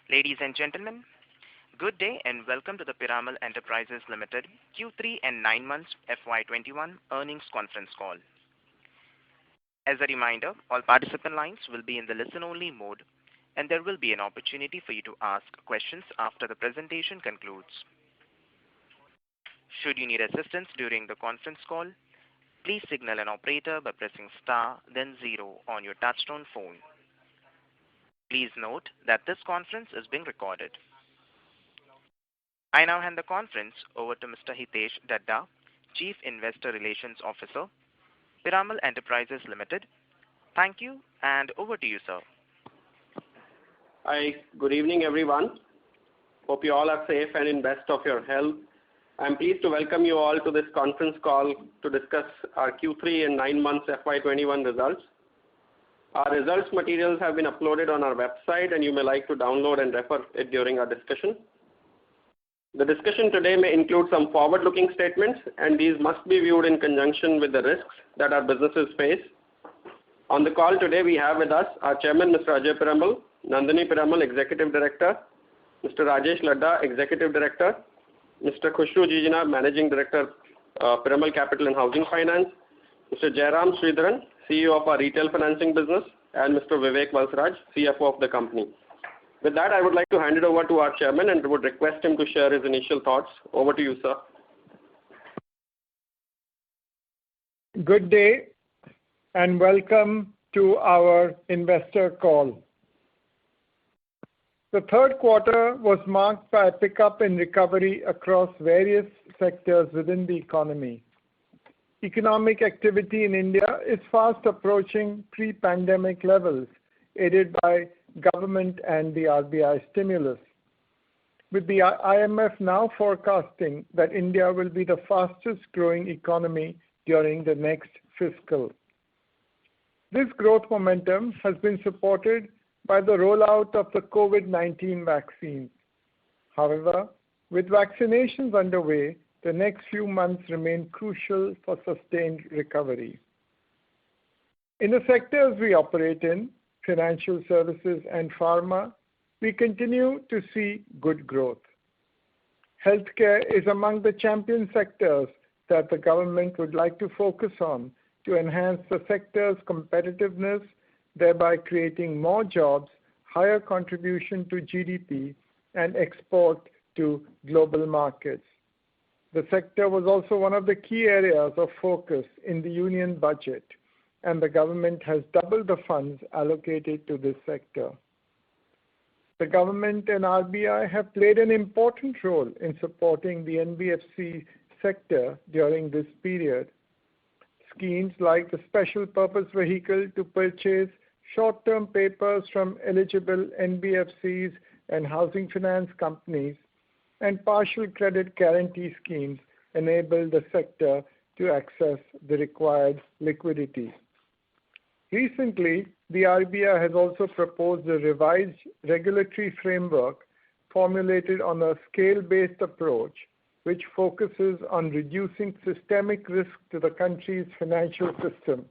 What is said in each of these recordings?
Ladies and gentlemen, good day and welcome to the Piramal Enterprises Limited Q3 and 9 months FY21 earnings conference call. As a reminder, all participant lines will be in the listen-only mode, and there will be an opportunity for you to ask questions after the presentation concludes. Should you need assistance during the conference call, please signal an operator by pressing star then 0 on your touchtone phone. Please note that this conference is being recorded. I now hand the conference over to Mr. Hitesh Dadda, Chief Investor Relations Officer, Piramal Enterprises Limited. Thank you, and over to you, sir. Hi, good evening, everyone. Hope you all are safe and in best of your health. I'm pleased to welcome you all to this conference call to discuss our Q3 and 9 months FY21 results. Our results materials have been uploaded on our website, and you may like to download and refer it during our discussion. The discussion today may include some forward-looking statements, and these must be viewed in conjunction with the risks that our businesses face. On the call today, we have with us our Chairman, Mr. Ajay Piramal, Nandini Piramal, Executive Director, Mr. Rajesh Ladda, Executive Director, Mr. Khushru Jijina, Managing Director, Piramal Capital and Housing Finance, Mr. Jairam Sridharan, CEO of our Retail Financing Business, and Mr. Vivek Valsaraj, CFO of the company. With that, I would like to hand it over to our Chairman and would request him to share his initial thoughts. Over to you, sir. Good day and welcome to our investor call. The third quarter was marked by a pickup in recovery across various sectors within the economy. Economic activity in India is fast approaching pre-pandemic levels, aided by government and the RBI stimulus. With the IMF now forecasting that India will be the fastest growing economy during the next fiscal. This growth momentum has been supported by the rollout of the COVID-19 vaccine. However, with vaccinations underway, the next few months remain crucial for sustained recovery. In the sectors we operate in, financial services and pharma, we continue to see good growth. Healthcare is among the champion sectors that the government would like to focus on to enhance the sector's competitiveness, thereby creating more jobs, higher contribution to GDP, and export to global markets. The sector was also one of the key areas of focus in the union budget, and the government has doubled the funds allocated to this sector. The government and RBI have played an important role in supporting the NBFC sector during this period. Schemes like the Special Purpose Vehicle to purchase short-term papers from eligible NBFCs and housing finance companies and partial credit guarantee schemes enable the sector to access the required liquidity. Recently, the RBI has also proposed a revised regulatory framework formulated on a scale-based approach which focuses on reducing systemic risk to the country's financial system.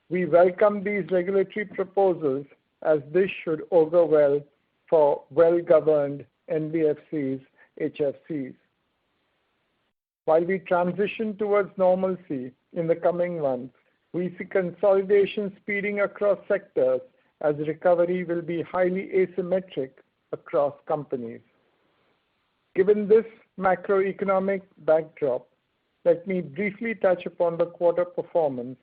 We welcome these regulatory proposals as this should augur well for well-governed NBFCs, HFCs. While we transition towards normalcy in the coming months, we see consolidation speeding across sectors as recovery will be highly asymmetric across companies. Given this macroeconomic backdrop, let me briefly touch upon the quarter performance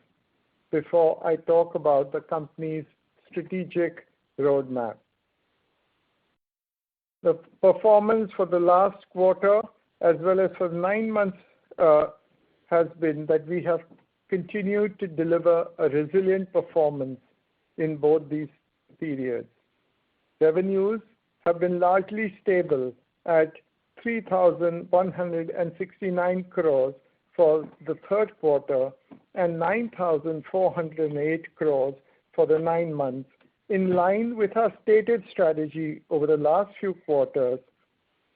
before I talk about the company's strategic roadmap. The performance for the last quarter as well as for 9 months has been that we have continued to deliver a resilient performance in both these periods. Revenues have been largely stable at 3,169 crores for the third quarter and 9,408 crores for the 9 months, in line with our stated strategy over the last few quarters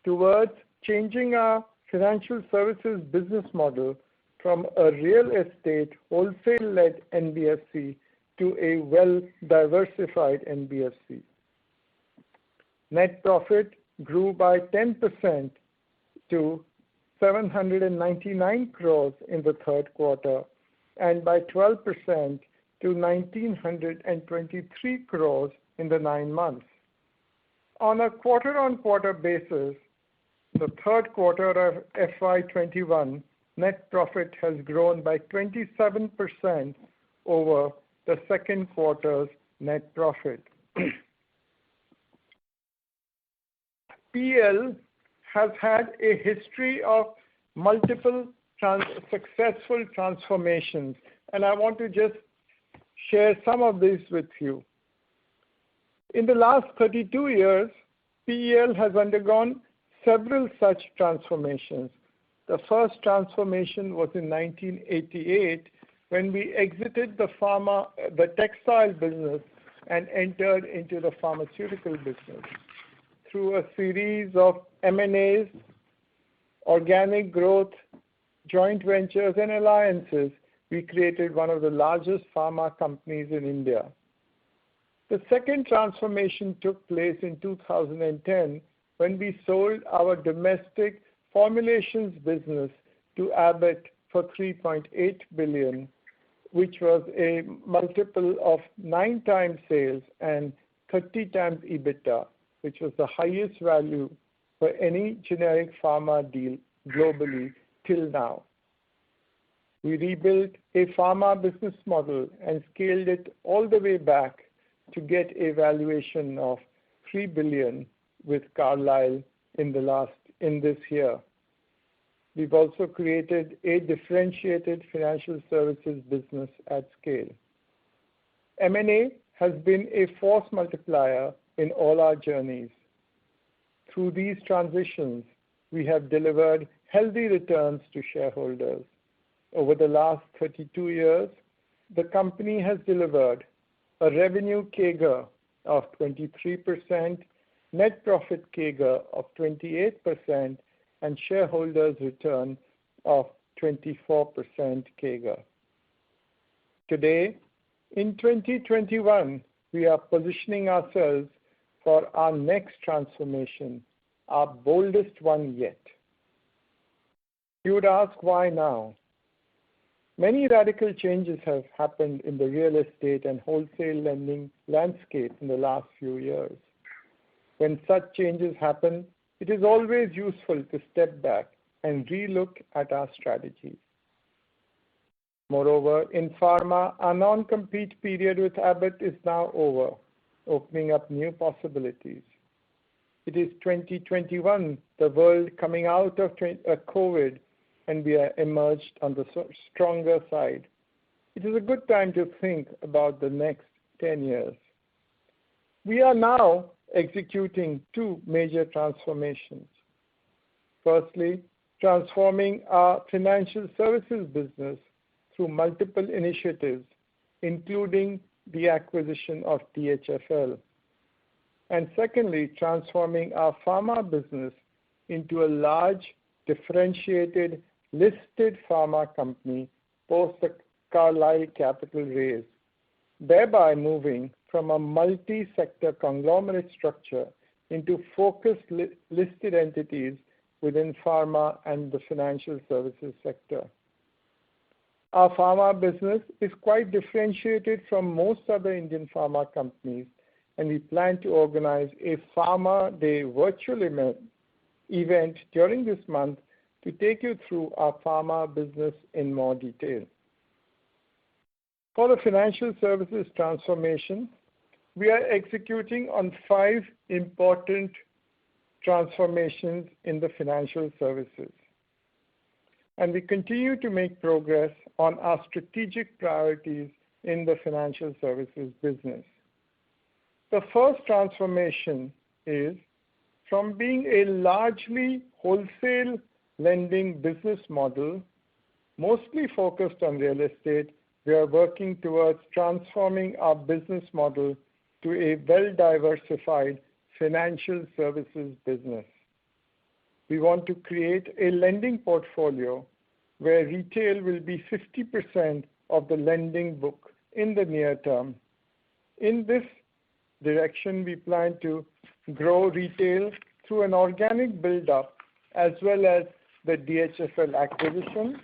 towards changing our financial services business model from a real estate wholesale-led NBFC to a well-diversified NBFC. Net profit grew by 10% to 799 crores in the third quarter and by 12% to 1,923 crores in the 9 months. On a quarter-on-quarter basis, the third quarter of FY21 net profit has grown by 27% over the second quarter's net profit. PEL has had a history of multiple successful transformations, and I want to just share some of these with you. In the last 32 years, PEL has undergone several such transformations. The first transformation was in 1988 when we exited the textile business and entered into the pharmaceutical business. Through a series of M&As, organic growth, joint ventures, and alliances, we created one of the largest pharma companies in India. The second transformation took place in 2010 when we sold our domestic formulations business to Abbott for $3.8 billion, which was a multiple of 9 times sales and 30 times EBITDA, which was the highest value for any generic pharma deal globally till now. We rebuilt a pharma business model and scaled it all the way back to get a valuation of $3 billion with Carlyle in this year. We've also created a differentiated financial services business at scale. M&A has been a force multiplier in all our journeys. Through these transitions, we have delivered healthy returns to shareholders. Over the last 32 years, the company has delivered a revenue CAGR of 23%, net profit CAGR of 28%, and shareholders' return of 24% CAGR. Today, in 2021, we are positioning ourselves for our next transformation, our boldest one yet. You would ask, why now? Many radical changes have happened in the real estate and wholesale lending landscape in the last few years. When such changes happen, it is always useful to step back and relook at our strategies. Moreover, in pharma, our non-compete period with Abbott is now over, opening up new possibilities. It is 2021, the world coming out of COVID, and we are emerged on the stronger side. It is a good time to think about the next 10 years. We are now executing 2 major transformations. Firstly, transforming our financial services business through multiple initiatives, including the acquisition of DHFL. And secondly, transforming our pharma business into a large, differentiated, listed pharma company post the Carlyle capital raise, thereby moving from a multi-sector conglomerate structure into focused listed entities within pharma and the financial services sector. Our pharma business is quite differentiated from most other Indian pharma companies, and we plan to organize a Pharma Day virtual event during this month to take you through our pharma business in more detail. For the financial services transformation, we are executing on 5 important transformations in the financial services. And we continue to make progress on our strategic priorities in the financial services business. The first transformation is from being a largely wholesale lending business model, mostly focused on real estate. We are working towards transforming our business model to a well-diversified financial services business. We want to create a lending portfolio where retail will be 50% of the lending book in the near term. In this direction, we plan to grow retail through an organic build-up as well as the DHFL acquisition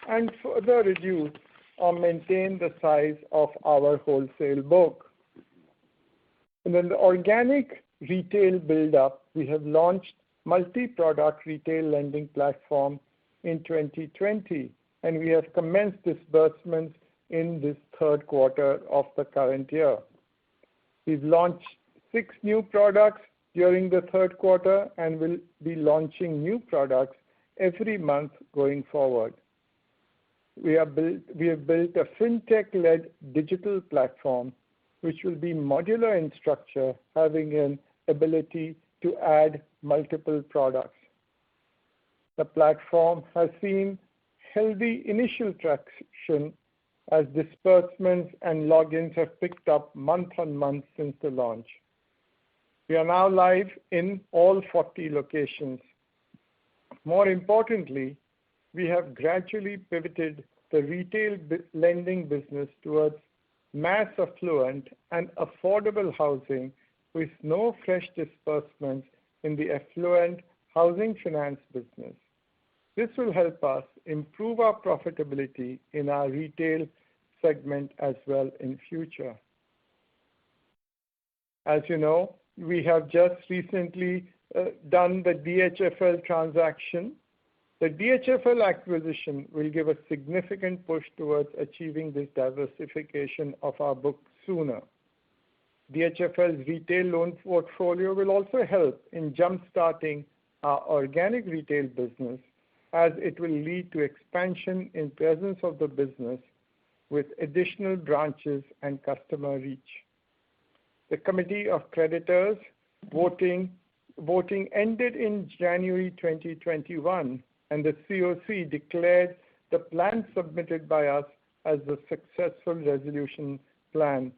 and further reduce or maintain the size of our wholesale book. In the organic retail build-up, we have launched multi-product retail lending platform in 2020, and we have commenced disbursements in this third quarter of the current year. We've launched 6 new products during the third quarter and will be launching new products every month going forward. We have built a fintech-led digital platform which will be modular in structure, having an ability to add multiple products. The platform has seen healthy initial traction as disbursements and logins have picked up month on month since the launch. We are now live in all 40 locations. More importantly, we have gradually pivoted the retail lending business towards mass affluent and affordable housing with no fresh disbursements in the affluent housing finance business. This will help us improve our profitability in our retail segment as well in future. As you know, we have just recently done the DHFL transaction. The DHFL acquisition will give a significant push towards achieving this diversification of our book sooner. DHFL's retail loan portfolio will also help in jump-starting our organic retail business, as it will lead to expansion in presence of the business with additional branches and customer reach. The Committee of Creditors voting ended in January 2021, and the COC declared the plan submitted by us as a successful resolution plan.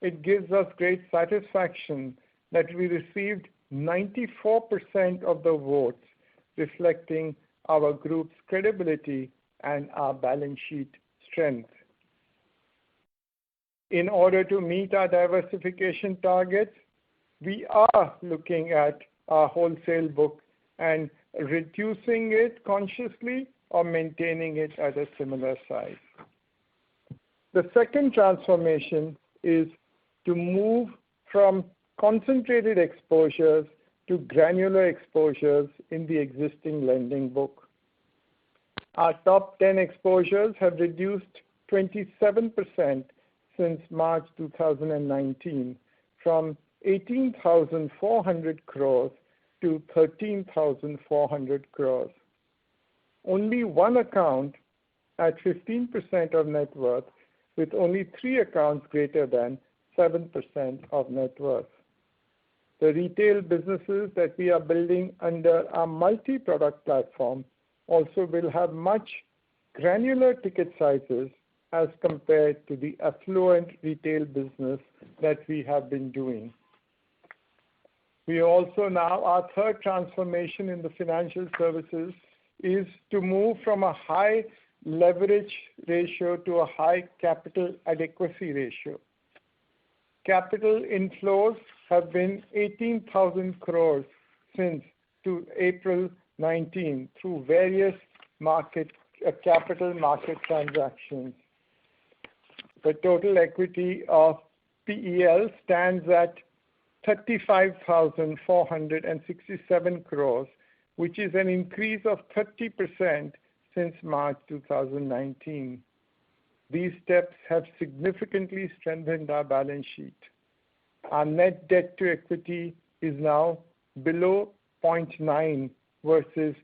It gives us great satisfaction that we received 94% of the votes, reflecting our group's credibility and our balance sheet strength. In order to meet our diversification targets, we are looking at our wholesale book and reducing it consciously or maintaining it at a similar size. The second transformation is to move from concentrated exposures to granular exposures in the existing lending book. Our top 10 exposures have reduced 27% since March 2019, from 18,400 crores to 13,400 crores. Only one account at 15% of net worth, with only 3 accounts greater than 7% of net worth. The retail businesses that we are building under our multi-product platform also will have much granular ticket sizes as compared to the affluent retail business that we have been doing. We also now, our third transformation in the financial services is to move from a high leverage ratio to a high capital adequacy ratio. Capital inflows have been 18,000 crores since to April 19 through various capital market transactions. The total equity of PEL stands at 35,467 crores, which is an increase of 30% since March 2019. These steps have significantly strengthened our balance sheet. Our net debt to equity is now below 0.9 versus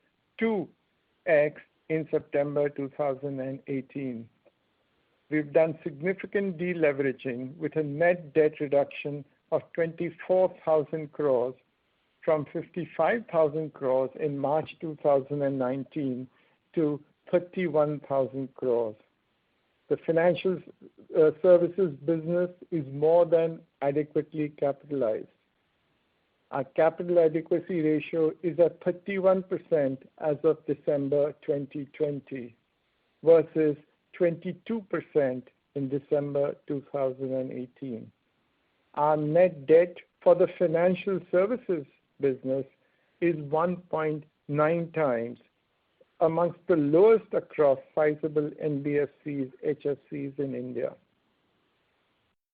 2x in September 2018. We've done significant deleveraging with a net debt reduction of 24,000 crores from 55,000 crores in March 2019 to 31,000 crores. The financial services business is more than adequately capitalized. Our capital adequacy ratio is at 31% as of December 2020 versus 22% in December 2018. Our net debt for the financial services business is 1.9 times, amongst the lowest across sizable NBFCs, HFCs in India.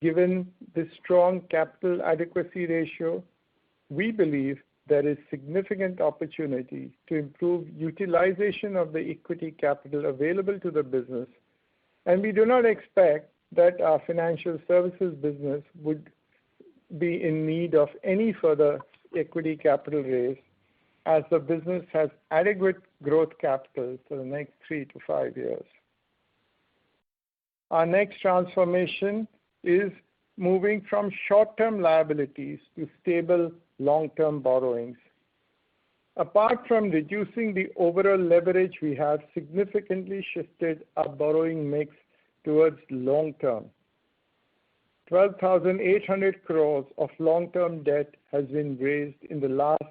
Given the strong capital adequacy ratio, we believe there is significant opportunity to improve utilization of the equity capital available to the business, and we do not expect that our financial services business would be in need of any further equity capital raise, as the business has adequate growth capital for the next 3 to 5 years. Our next transformation is moving from short-term liabilities to stable long-term borrowings. Apart from reducing the overall leverage, we have significantly shifted our borrowing mix towards long-term. 12,800 crores of long-term debt has been raised in the last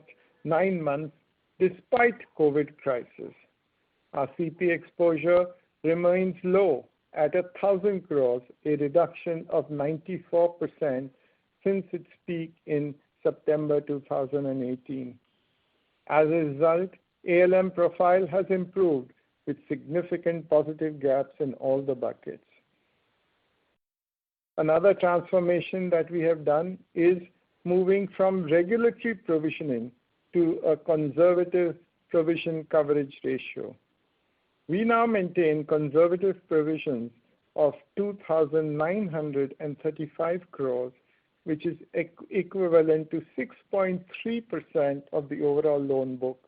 9 months despite COVID crisis. Our CP exposure remains low at 1,000 crores, a reduction of 94% since its peak in September 2018. As a result, ALM profile has improved with significant positive gaps in all the buckets. Another transformation that we have done is moving from regulatory provisioning to a conservative provision coverage ratio. We now maintain conservative provisions of 2,935 crores, which is equivalent to 6.3% of the overall loan book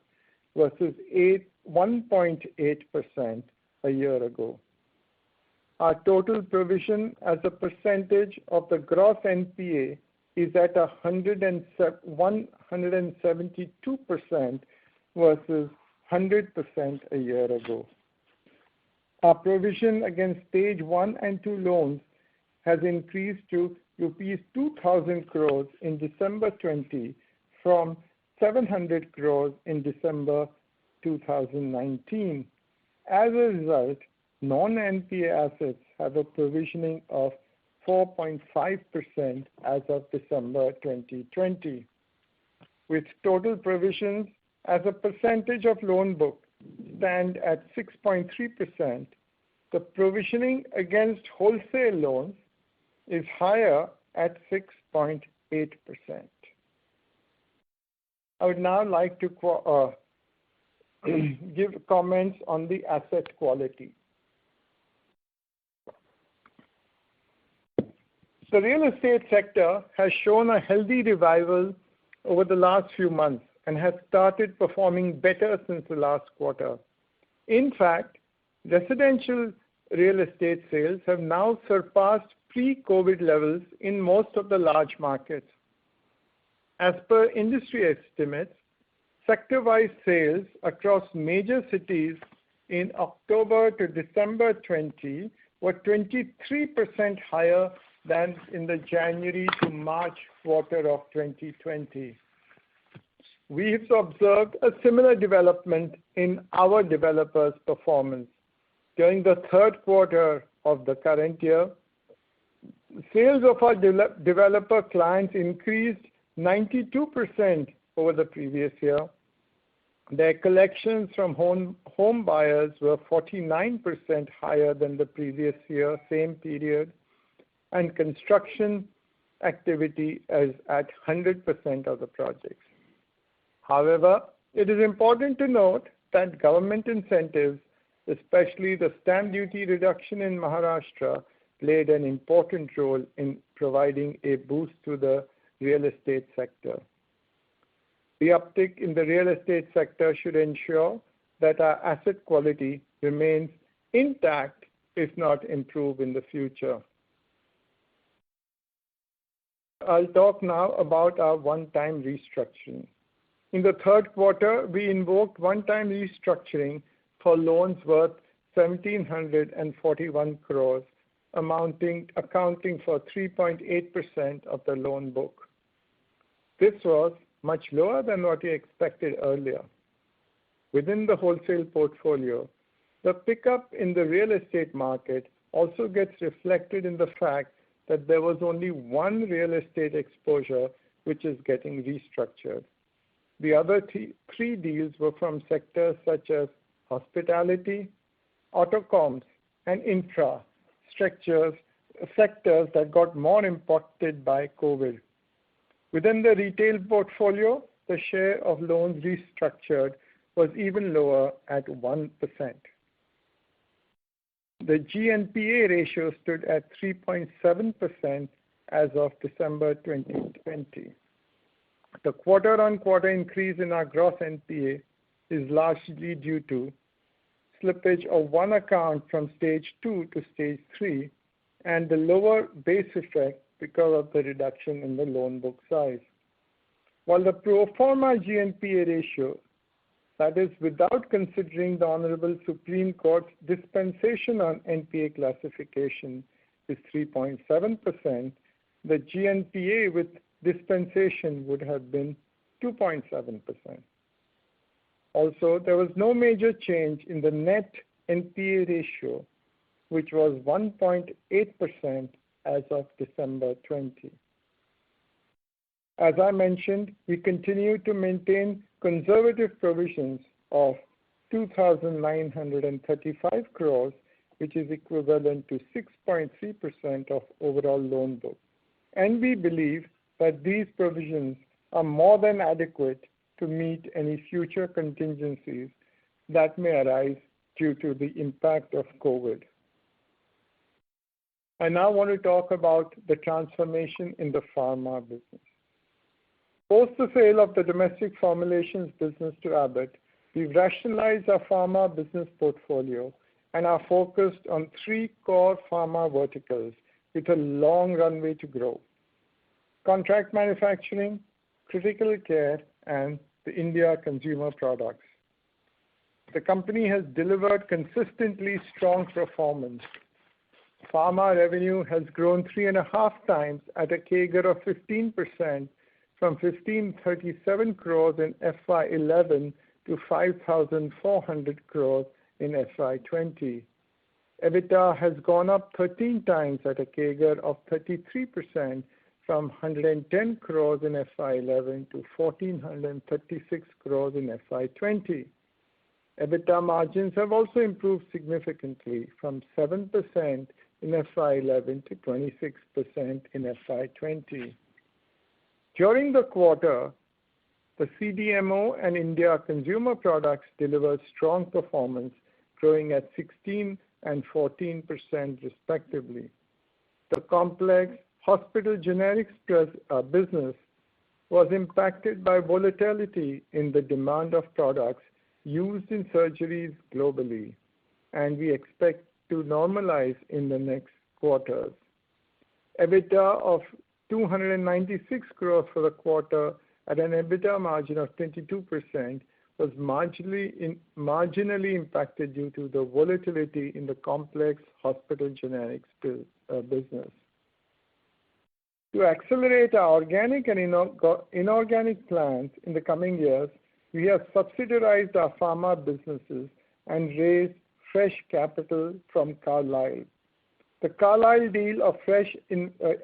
versus 1.8% a year ago. Our total provision as a percentage of the gross NPA is at 172% versus 100% a year ago. Our provision against stage 1 and 2 loans has increased to rupees 2,000 crores in December 20 from 700 crores in December 2019. As a result, non-NPA assets have a provisioning of 4.5% as of December 2020. With total provisions as a percentage of loan book stand at 6.3%, the provisioning against wholesale loans is higher at 6.8%. I would now like to give comments on the asset quality. The real estate sector has shown a healthy revival over the last few months and has started performing better since the last quarter. In fact, residential real estate sales have now surpassed pre-COVID levels in most of the large markets. As per industry estimates, sector-wise sales across major cities in October to December 20 were 23% higher than in the January to March quarter of 2020. We have observed a similar development in our developers' performance. During the third quarter of the current year, sales of our developer clients increased 92% over the previous year. Their collections from home buyers were 49% higher than the previous year, same period, and construction activity is at 100% of the projects. However, it is important to note that government incentives, especially the stamp duty reduction in Maharashtra, played an important role in providing a boost to the real estate sector. The uptick in the real estate sector should ensure that our asset quality remains intact, if not improve in the future. I'll talk now about our one-time restructuring. In the third quarter, we invoked one-time restructuring for loans worth 1,741 crores, accounting for 3.8% of the loan book. This was much lower than what we expected earlier. Within the wholesale portfolio, the pickup in the real estate market also gets reflected in the fact that there was only one real estate exposure which is getting restructured. The other three deals were from sectors such as hospitality, autocoms, and infra sectors that got more impacted by COVID. Within the retail portfolio, the share of loans restructured was even lower at 1%. The GNPA ratio stood at 3.7% as of December 2020. The quarter-on-quarter increase in our gross NPA is largely due to slippage of one account from stage 2 to stage 3 and the lower base effect because of the reduction in the loan book size. While the pro forma GNPA ratio, that is without considering the Honorable Supreme Court's dispensation on NPA classification, is 3.7%, the GNPA with dispensation would have been 2.7%. Also, there was no major change in the net NPA ratio, which was 1.8% as of December 20. As I mentioned, we continue to maintain conservative provisions of 2,935 crores, which is equivalent to 6.3% of overall loan book. And we believe that these provisions are more than adequate to meet any future contingencies that may arise due to the impact of COVID. I now want to talk about the transformation in the pharma business. Post the sale of the domestic formulations business to Abbott, we've rationalized our pharma business portfolio and are focused on three core pharma verticals with a long runway to grow: contract manufacturing, critical care, and the India consumer products. The company has delivered consistently strong performance. Pharma revenue has grown 3.5 times at a CAGR of 15%, from 1,537 crores in FY11 to 5,400 crores in FY20. EBITDA has gone up 13 times at a CAGR of 33%, from 110 crores in FY11 to 1,436 crores in FY20. EBITDA margins have also improved significantly from 7% in FY11 to 26% in FY20. During the quarter, the CDMO and India consumer products delivered strong performance, growing at 16 and 14% respectively. The complex hospital generics business was impacted by volatility in the demand of products used in surgeries globally, and we expect to normalize in the next quarters. EBITDA of 296 crores for the quarter at an EBITDA margin of 22% was marginally impacted due to the volatility in the complex hospital generics business. To accelerate our organic and inorganic plans in the coming years, we have subsidiarized our pharma businesses and raised fresh capital from Carlyle. The Carlyle deal of fresh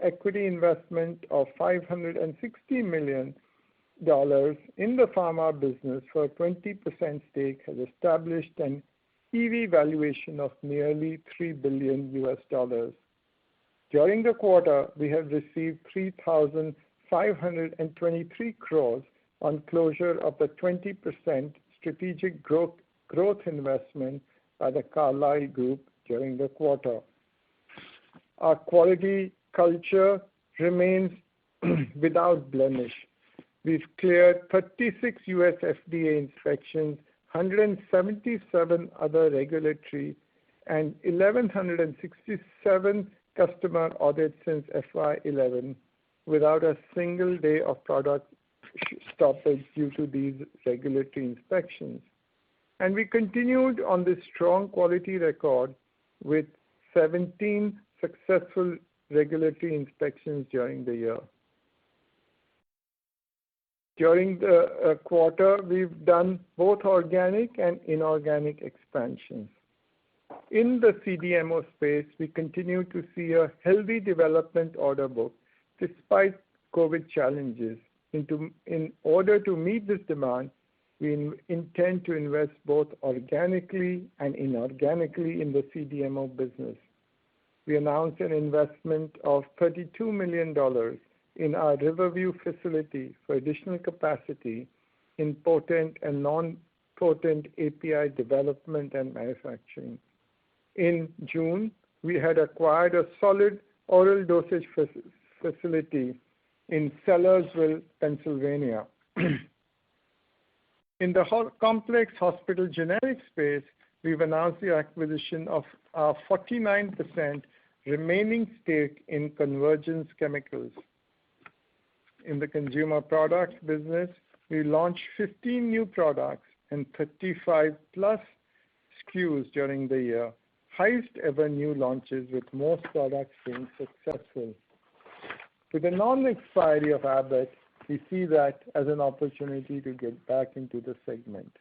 equity investment of $560 million in the pharma business for a 20% stake has established an EV valuation of nearly $3 billion. During the quarter, we have received 3,523 crores on closure of the 20% strategic growth investment by the Carlyle Group during the quarter. Our quality culture remains without blemish. We've cleared 36 US FDA inspections, 177 other regulatory, and 1,167 customer audits since FY11 without a single day of product stoppage due to these regulatory inspections. And we continued on this strong quality record with 17 successful regulatory inspections during the year. During the quarter, we've done both organic and inorganic expansions. In the CDMO space, we continue to see a healthy development order book despite COVID challenges. In order to meet this demand, we intend to invest both organically and inorganically in the CDMO business. We announced an investment of $32 million in our Riverview facility for additional capacity in potent and non-potent API development and manufacturing. In June, we had acquired a solid oral dosage facility in Sellersville, Pennsylvania. In the complex hospital generic space, we've announced the acquisition of our 49% remaining stake in Convergence Chemicals. In the consumer products business, we launched 15 new products and 35 plus SKUs during the year, highest ever new launches with most products being successful. With the non-expiry of Abbott, we see that as an opportunity to get back into the segment.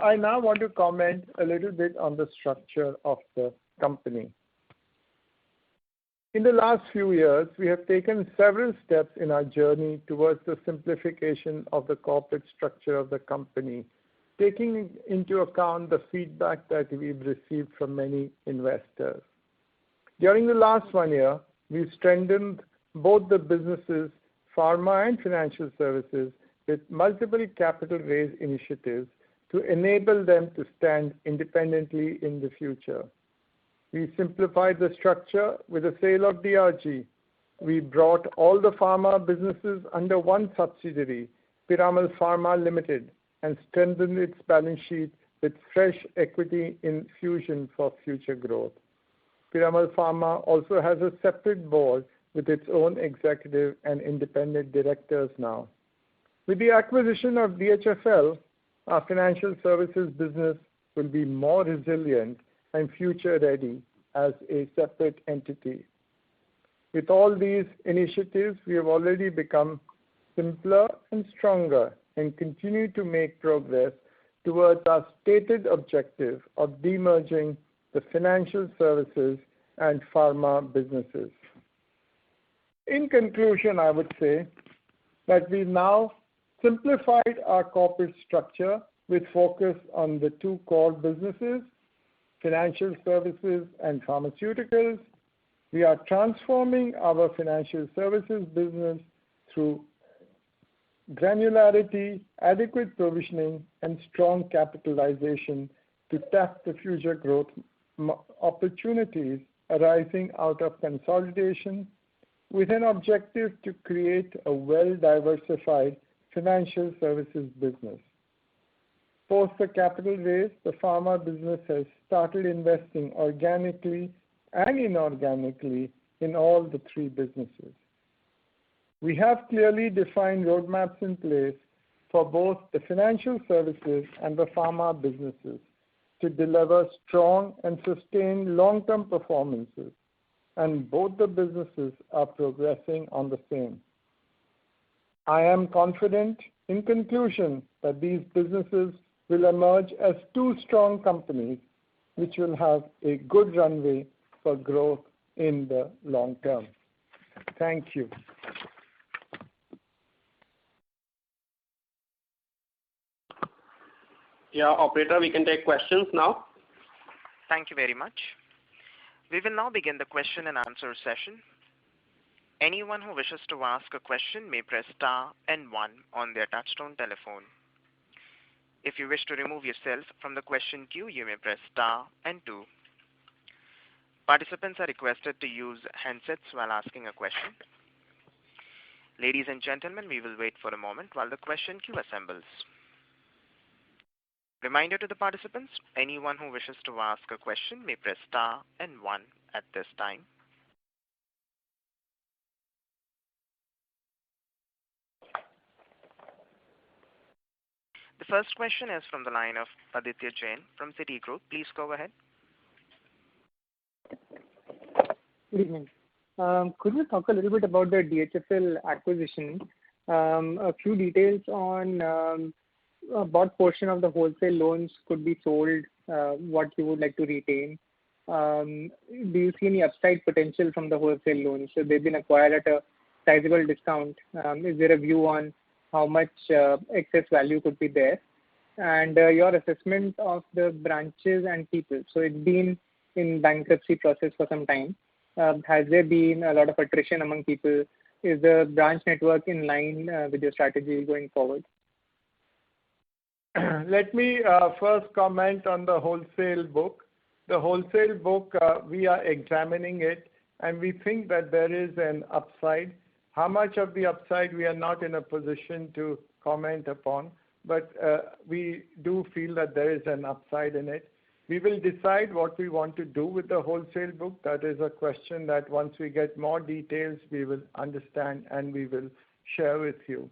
I now want to comment a little bit on the structure of the company. In the last few years, we have taken several steps in our journey towards the simplification of the corporate structure of the company, taking into account the feedback that we've received from many investors. During the last 1 year, we've strengthened both the businesses, pharma and financial services, with multiple capital raise initiatives to enable them to stand independently in the future. We simplified the structure with the sale of DRG. We brought all the pharma businesses under one subsidiary, Piramal Pharma Limited, and strengthened its balance sheet with fresh equity infusion for future growth. Piramal Pharma also has a separate board with its own executive and independent directors now. With the acquisition of DHFL, our financial services business will be more resilient and future-ready as a separate entity. With all these initiatives, we have already become simpler and stronger and continue to make progress towards our stated objective of demerging the financial services and pharma businesses. In conclusion, I would say that we've now simplified our corporate structure with focus on the two core businesses, financial services and pharmaceuticals. We are transforming our financial services business through granularity, adequate provisioning, and strong capitalization to tap the future growth opportunities arising out of consolidation with an objective to create a well-diversified financial services business. Post the capital raise, the pharma business has started investing organically and inorganically in all the three businesses. We have clearly defined roadmaps in place for both the financial services and the pharma businesses to deliver strong and sustained long-term performances, and both the businesses are progressing on the same. I am confident, in conclusion, that these businesses will emerge as two strong companies which will have a good runway for growth in the long term. Thank you. Yeah, operator, we can take questions now. Thank you very much. We will now begin the question and answer session. Anyone who wishes to ask a question may press star and 1 on their touchtone telephone. If you wish to remove yourself from the question queue, you may press star and 2. Participants are requested to use handsets while asking a question. Ladies and gentlemen, we will wait for a moment while the question queue assembles. Reminder to the participants, anyone who wishes to ask a question may press star and 1 at this time. The first question is from the line of Aditya Jain from Citigroup. Please go ahead. Good evening. Could you talk a little bit about the DHFL acquisition? A few details on what portion of the wholesale loans could be sold what you would like to retain? Do you see any upside potential from the wholesale loans? So they've been acquired at a sizable discount. Is there a view on how much excess value could be there? And your assessment of the branches and people. So it's been in bankruptcy process for some time. Has there been a lot of attrition among people? Is the branch network in line with your strategy going forward? Let me first comment on the wholesale book. The wholesale book, we are examining it, and we think that there is an upside. How much of the upside we are not in a position to comment upon, but we do feel that there is an upside in it. We will decide what we want to do with the wholesale book. That is a question that once we get more details, we will understand and we will share with you.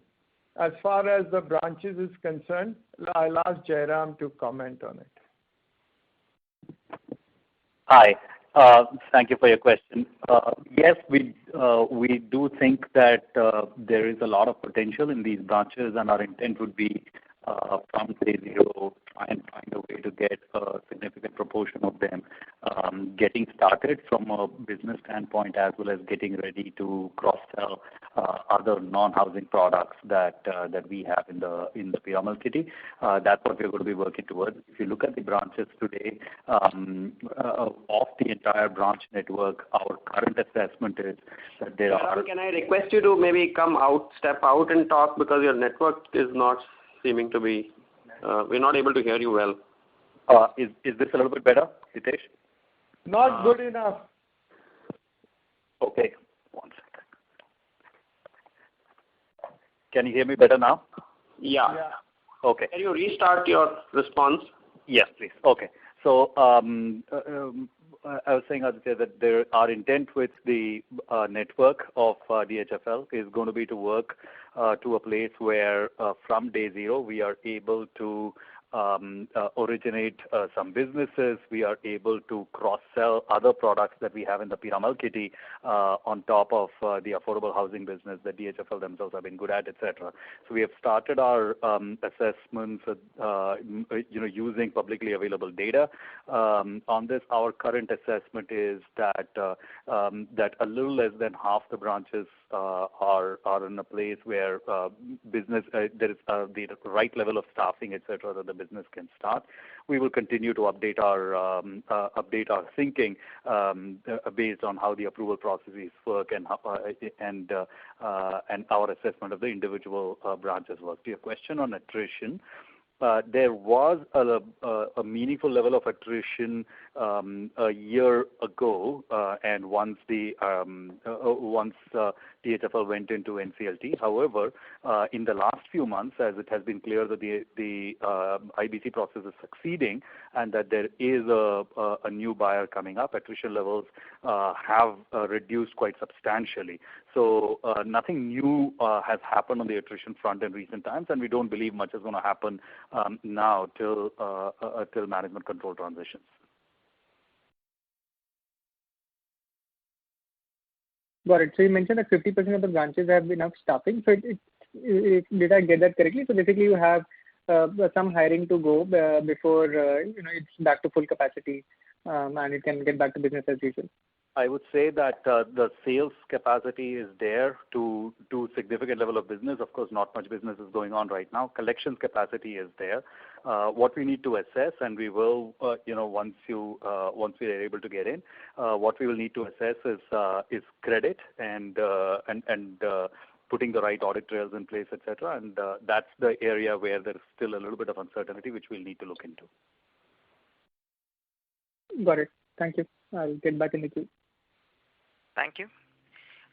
As far as the branches is concerned, I'll ask Jairam to comment on it. Hi. Thank you for your question. Yes, we do think that there is a lot of potential in these branches, and our intent would be from day zero try and find a way to get a significant proportion of them getting started from a business standpoint, as well as getting ready to cross-sell other non-housing products that we have in the Piramal kitty. That's what we're going to be working towards. If you look at the branches today, of the entire branch network, our current assessment is that there are. Can I request you to maybe step out and talk, because your network is not seeming to be. We're not able to hear you well. Is this a little bit better, Hitesh? Not good enough. Okay, 1 second. Can you hear me better now? Yeah. Okay. Can you restart your response? Yes, please. Okay. So I was saying, Aditya, that our intent with the network of DHFL is going to be to work to a place where from day zero we are able to originate some businesses. We are able to cross-sell other products that we have in the Piramal kitty on top of the affordable housing business that DHFL themselves have been good at, etc. So we have started our assessments, using publicly available data. On this, our current assessment is that that a little less than half the branches are in a place where business there is the right level of staffing, etc., that the business can start. We will continue to update our thinking based on how the approval processes work and our assessment of the individual branches work. To your question on attrition, there was a meaningful level of attrition a year ago, and once DHFL went into NCLT. However, in the last few months, as it has been clear that the IBC process is succeeding and that there is a new buyer coming up, attrition levels have reduced quite substantially. So nothing new has happened on the attrition front in recent times, and we don't believe much is going to happen now till management control transitions. Got it. So you mentioned that 50% of the branches have enough staffing. So did I get that correctly? So basically you have some hiring to go before it's back to full capacity and it can get back to business as usual. I would say that the sales capacity is there to significant level of business. Of course, not much business is going on right now. Collections capacity is there. What we need to assess, and we will, once we are able to get in, what we will need to assess is credit and putting the right audit trails in place, etc. And that's the area where there is still a little bit of uncertainty, which we'll need to look into. Got it. Thank you. I'll get back in the queue. Thank you.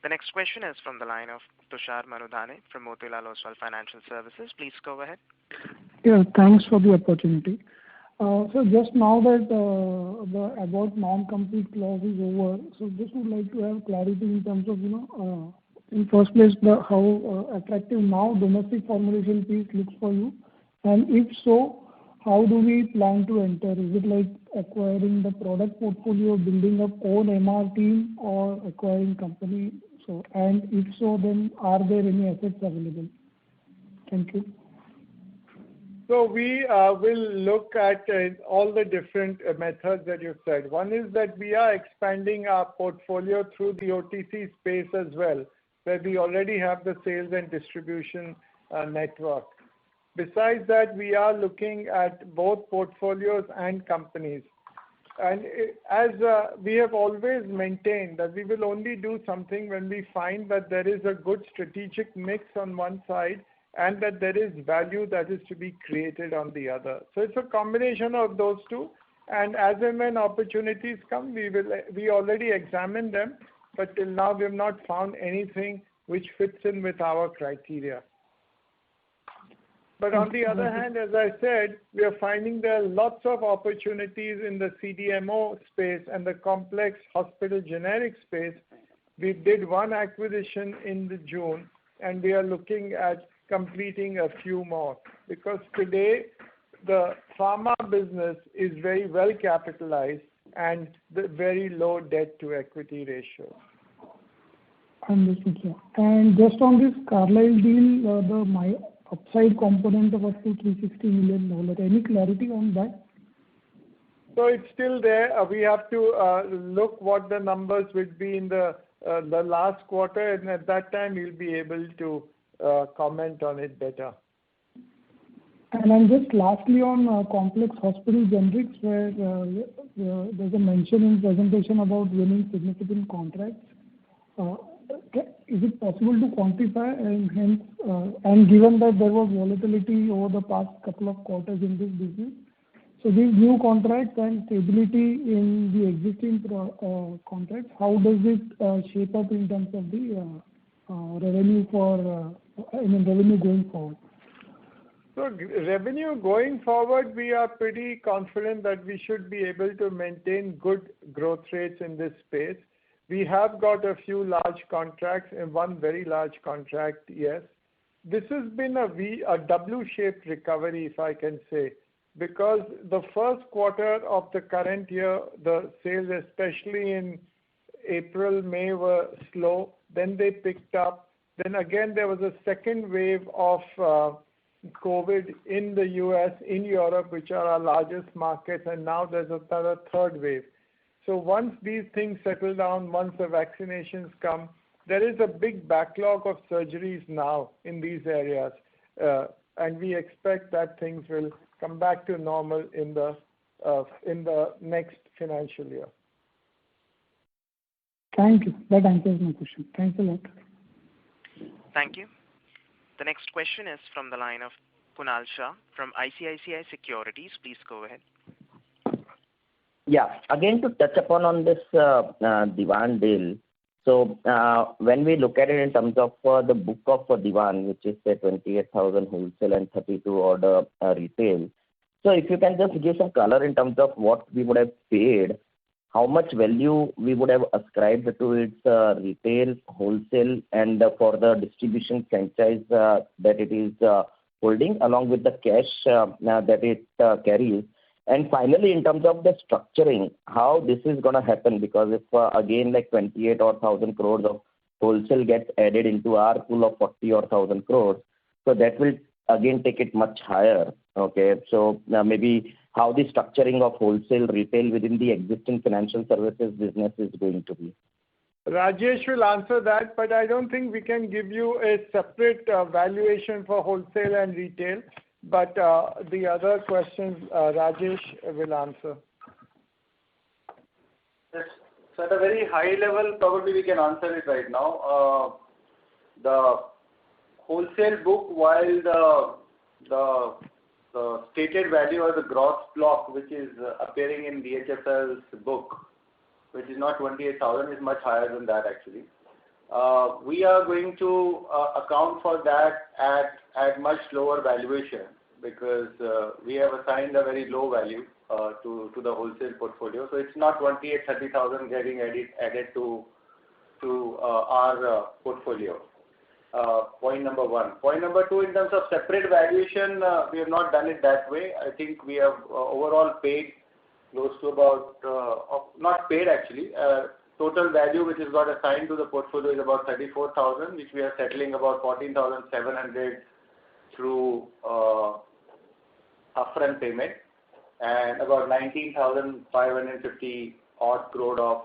The next question is from the line of Tushar Manudhane from Motilal Oswal Financial Services. Please go ahead. Yeah, thanks for the opportunity. So just now that the about non-compete clause is over, so just would like to have clarity in terms of, in first place, how attractive now domestic formulation piece looks for you, and if so, how do we plan to enter? Is it like acquiring the product portfolio, building up own MR team, or acquiring company? So, and if so, then are there any assets available? Thank you. So we will look at all the different methods that you said. One is that we are expanding our portfolio through the OTC space as well, where we already have the sales and distribution network. Besides that, we are looking at both portfolios and companies. And as we have always maintained that we will only do something when we find that there is a good strategic mix on one side and that there is value that is to be created on the other. So it's a combination of those two. And as and when opportunities come, we already examine them, but till now we have not found anything which fits in with our criteria. But on the other hand, as I said, we are finding there are lots of opportunities in the CDMO space and the complex hospital generic space. We did one acquisition in the June, and we are looking at completing a few more, because today the pharma business is very well capitalized and the very low debt to equity ratio. Understood, sir. And just on this Carlyle deal, my upside component of up to $360 million, any clarity on that? So it's still there. We have to look what the numbers would be in the last quarter, and at that time we'll be able to comment on it better. And then just lastly on complex hospital generics, where there's a mention in presentation about winning significant contracts. Is it possible to quantify, and hence, and given that there was volatility over the past couple of quarters in this business, so these new contracts and stability in the existing contracts, how does it shape up in terms of the revenue revenue going forward? So revenue going forward, we are pretty confident that we should be able to maintain good growth rates in this space. We have got a few large contracts and one very large contract, yes. This has been a W-shaped recovery, if I can say, because the first quarter of the current year, the sales, especially in April, May, were slow. Then they picked up. Then again, there was a second wave of COVID in the US, in Europe, which are our largest markets, and now there's a third wave. So once these things settle down, once the vaccinations come, there is a big backlog of surgeries now in these areas, and we expect that things will come back to normal in the next financial year. Thank you. That answers my question. Thanks a lot. Thank you. The next question is from the line of Kunal Shah from ICICI Securities. Please go ahead. Yeah, again to touch upon on this Diwan deal. So when we look at it in terms of the book of Diwan, which is say 28,000 wholesale and 32 order retail. So if you can just give some color in terms of what we would have paid, how much value we would have ascribed to its retail, wholesale, and for the distribution franchise that it is holding, along with the cash that it carries. And finally, in terms of the structuring, how this is going to happen, because if again like 28 or 1,000 crores of wholesale gets added into our pool of 40 or 1,000 crores, so that will again take it much higher. Okay, so maybe how the structuring of wholesale retail within the existing financial services business is going to be. Rajesh will answer that, but I don't think we can give you a separate valuation for wholesale and retail. But the other questions, Rajesh will answer. Yes. So at a very high level, probably we can answer it right now. The wholesale book, while the stated value or the gross block, which is appearing in DHFL's book, which is not 28,000, is much higher than that actually. We are going to account for that at much lower valuation, because we have assigned a very low value to the wholesale portfolio. So it's not 30,000 getting added to our portfolio. Point number one. Point number two, in terms of separate valuation, we have not done it that way. I think we have overall paid close to about, not paid actually, total value which has got assigned to the portfolio is about 34,000, which we are settling about 14,700 through upfront payment and about 19,550 odd crore of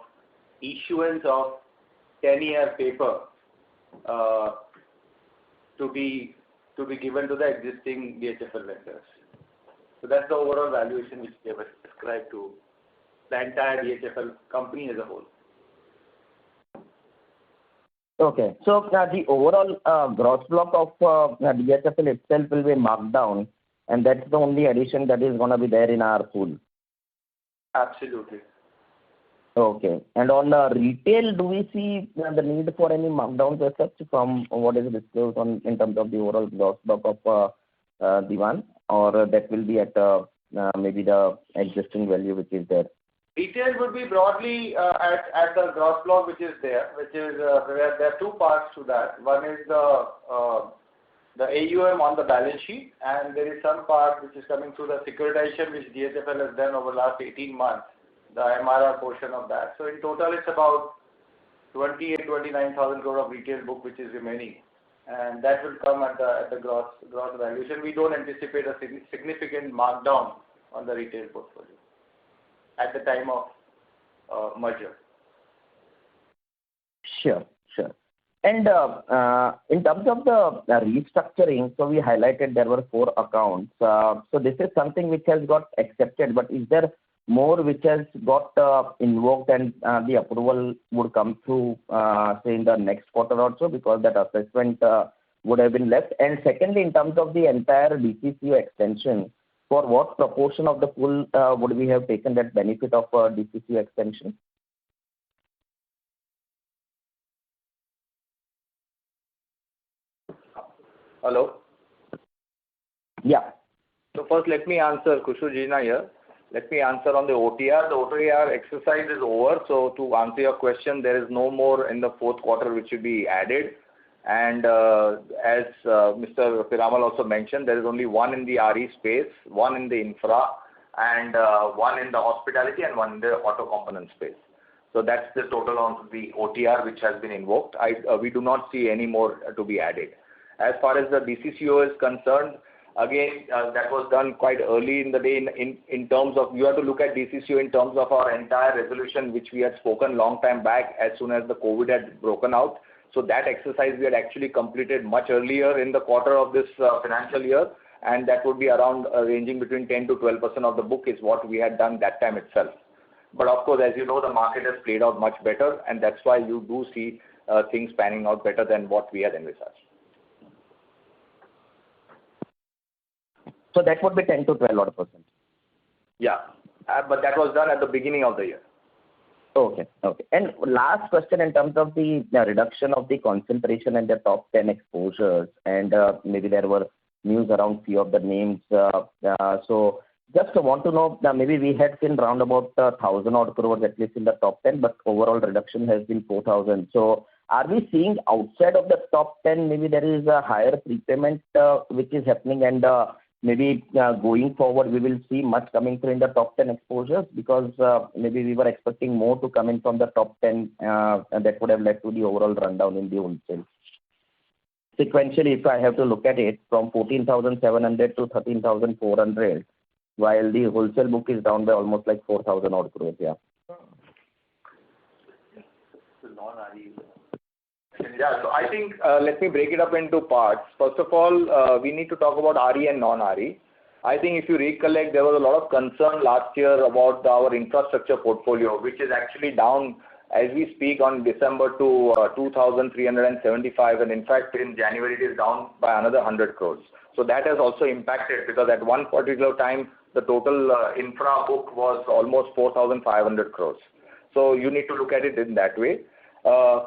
issuance of 10-year paper to be given to the existing DHFL vendors. So that's the overall valuation which we have ascribed to the entire DHFL company as a whole. Okay. So the overall gross block of DHFL itself will be marked down, and that's the only addition that is going to be there in our pool. Absolutely. Okay. And on retail, do we see the need for any markdowns as such from what is disclosed on in terms of the overall gross block of Diwan, or that will be at maybe the existing value which is there? Retail would be broadly at the gross block which is there, where there are two parts to that. One is the AUM on the balance sheet, and there is some part which is coming through the securitization which DHFL has done over the last 18 months, the MRR portion of that. So in total, it's about 29,000 crore of retail book which is remaining, and that will come at the gross valuation. We don't anticipate a significant markdown on the retail portfolio at the time of merger. Sure. And in terms of the restructuring, so we highlighted there were 4 accounts. So this is something which has got accepted, but is there more which has got invoked and the approval would come through, say, in the next quarter or so, because that assessment would have been left? And secondly, in terms of the entire DCCO extension, for what proportion of the pool would we have taken that benefit of DCCO extension? Hello? Yeah. So first let me answer, Kushu Jina here. Let me answer on the OTR. The OTR exercise is over. So to answer your question, there is no more in the fourth quarter which will be added. And as Mr. Piramal also mentioned, there is only one in the RE space, one in the infra, and one in the hospitality, and one in the auto component space. So that's the total on the OTR which has been invoked. We do not see any more to be added. As far as the DCCO is concerned, again, that was done quite early in the day in terms of, you have to look at DCCO in terms of our entire resolution, which we had spoken long time back as soon as the COVID had broken out. So that exercise we had actually completed much earlier in the quarter of this financial year, and that would be around ranging between 10 to 12% of the book is what we had done that time itself. But of course, as you know, the market has played out much better, and that's why you do see things panning out better than what we had envisaged. So that would be 10 to 12%. Yeah, but that was done at the beginning of the year. Okay. And last question in terms of the reduction of the concentration and the top 10 exposures, and maybe there were news around few of the names. So just want to know, maybe we had seen round about 1,000 odd crores at least in the top 10, but overall reduction has been 4,000. So are we seeing outside of the top 10, maybe there is a higher prepayment which is happening, and maybe going forward we will see much coming through in the top 10 exposures, because maybe we were expecting more to come in from the top 10 and that would have led to the overall rundown in the wholesale. Sequentially, if I have to look at it, from 14,700 to 13,400, while the wholesale book is down by almost like 4,000 odd crores. Yeah. Yeah, so I think let me break it up into parts. First of all, we need to talk about RE and non-RE. I think if you recollect, there was a lot of concern last year about our infrastructure portfolio, which is actually down as we speak on December to 2,375, and in fact in January it is down by another 100 crores. So that has also impacted, because at one particular time the total infra book was almost 4,500 crores. So you need to look at it in that way.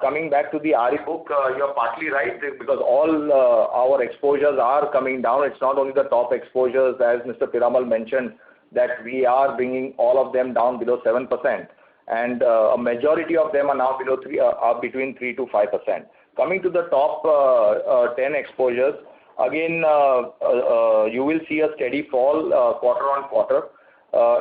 Coming back to the RE book, you're partly right, because all our exposures are coming down. It's not only the top exposures, as Mr. Piramal mentioned, that we are bringing all of them down below 7%, and a majority of them are now below are between 3 to 5%. Coming to the top 10 exposures, again, you will see a steady fall quarter on quarter.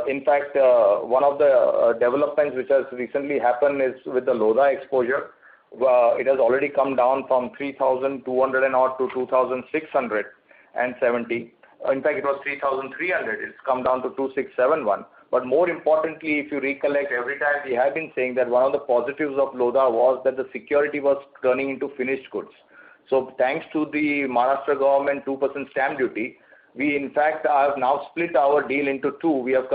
In fact, one of the developments which has recently happened is with the Lodha exposure. It has already come down from 3,200 and odd to 2,670. In fact, it was 3,300. It's come down to 2,671. But more importantly, if you recollect, every time we have been saying that one of the positives of Lodha was that the security was turning into finished goods. So thanks to the Maharashtra government 2% stamp duty, we in fact have now split our deal into two. We have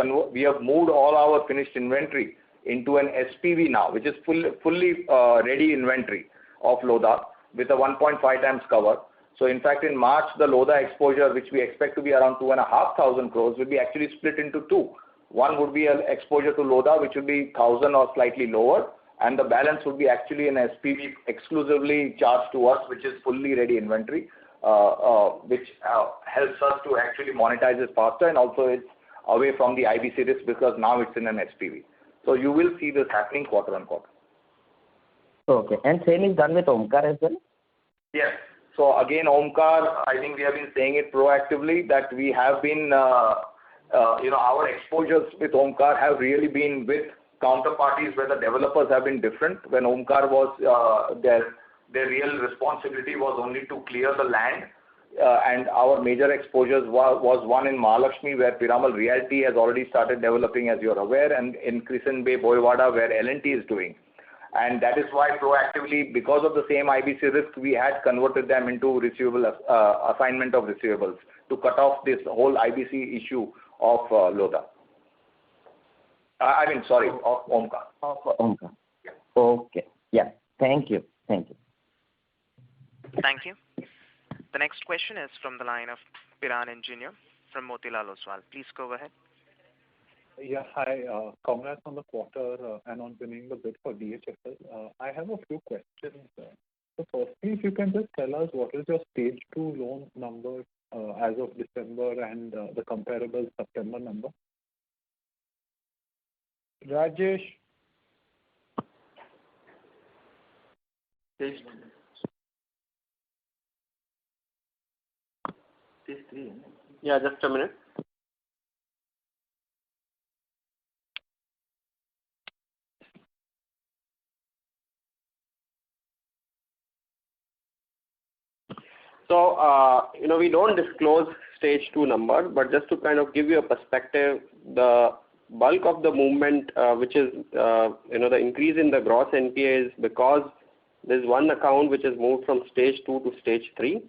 moved all our finished inventory into an SPV now, which is fully ready inventory of Lodha with a 1.5 times cover. So in fact, in March, the Lodha exposure, which we expect to be around 2,500 crores, will be actually split into two. One would be an exposure to Lodha, which will be 1,000 or slightly lower, and the balance would be actually an SPV exclusively charged to us, which is fully ready inventory, which helps us to actually monetize it faster, and also it's away from the IBC risk because now it's in an SPV. So you will see this happening quarter on quarter. Okay. And same is done with Omkar as well? Yes. So again, Omkar, I think we have been saying it proactively that we have been, our exposures with Omkar have really been with counterparties where the developers have been different. When Omkar was, their real responsibility was only to clear the land. And our major exposures was one in Mahalakshmi, where Piramal Realty has already started developing, as you're aware, and in Crescent Bay, Boyewada, where L&T is doing. And that is why proactively, because of the same IBC risk, we had converted them into receivable assignment of receivables to cut off this whole IBC issue of Lodha. Of Omkar. Of Omkar. Yeah. Okay. Yeah. Thank you. Thank you. Thank you. The next question is from the line of Piran Engineer from Motilal Oswal. Please go ahead. Yeah, hi. Congrats on the quarter and on winning the bid for DHFL. I have a few questions. So firstly, if you can just tell us what is your stage 2 loan number as of December and the comparable September number? Rajesh. Stage 3. Yeah, just a minute. So, we don't disclose stage 2 number, but just to kind of give you a perspective, the bulk of the movement, which is, the increase in the gross NPA is because there's one account which has moved from stage 2 to stage 3.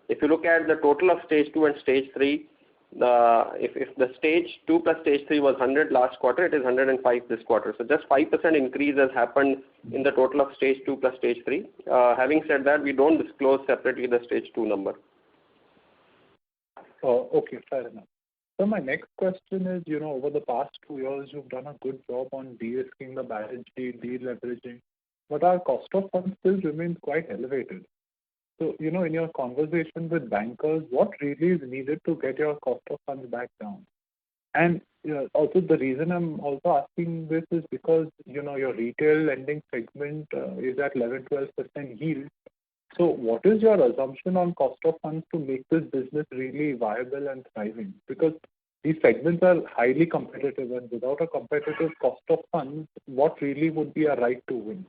If you look at the total of stage 2 and stage 3, if the stage 2 plus stage 3 was 100 last quarter, it is 105 this quarter. So just 5% increase has happened in the total of stage 2 plus stage 3. Having said that, we don't disclose separately the stage 2 number. Oh, okay, fair enough. So my next question is, over the past 2 years, you've done a good job on de-risking the balance sheet, deleveraging, but our cost of funds still remains quite elevated. So, in your conversation with bankers, what really is needed to get your cost of funds back down? And also the reason I'm also asking this is because, your retail lending segment is at 11-12% yield. So what is your assumption on cost of funds to make this business really viable and thriving? Because these segments are highly competitive, and without a competitive cost of funds, what really would be a right to win?